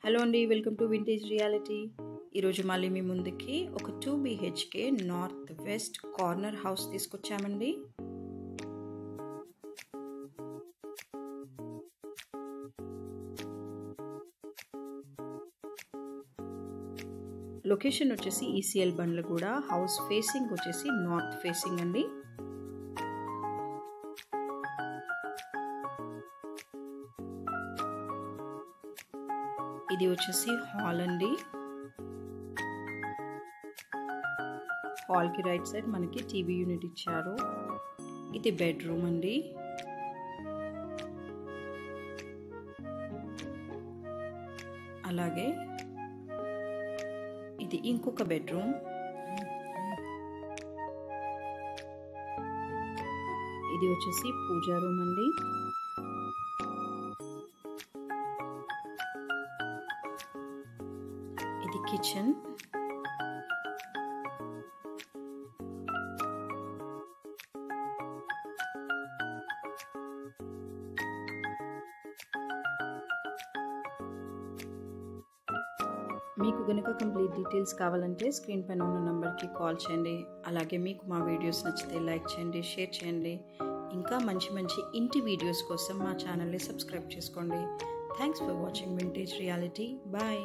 Hello అండి, welcome to vintage reality. ఈరోజు మళ్ళీ మీ ముందుకి ఒక 2 BHK north west corner house తీసుకొచ్చామండి. లొకేషన్ వచ్చేసి ECL బండ్లగూడ. హౌస్ ఫేసింగ్ వచ్చేసి నార్త్ ఫేసింగ్ అండి. ఇది వచ్చేసి హాల్ అండి. హాల్కి రైట్ సైడ్ మనకి టీవీ యూనిట్ ఇచ్చారు. ఇది బెడ్రూమ్ అండి. అలాగే ఇది ఇంకొక బెడ్రూమ్. ఇది వచ్చేసి పూజా రూమ్ అండి. ఇది కిచెన్. మీకు గనుక కంప్లీట్ డీటెయిల్స్ కావాలంటే స్క్రీన్ పైన ఉన్న నెంబర్కి కాల్ చేయండి. అలాగే మీకు మా వీడియోస్ నచ్చితే లైక్ చేయండి, షేర్ చేయండి. ఇంకా మంచి మంచి ఇంటి వీడియోస్ కోసం మా ఛానల్ని సబ్స్క్రైబ్ చేసుకోండి. Thanks for watching vintage reality. Bye.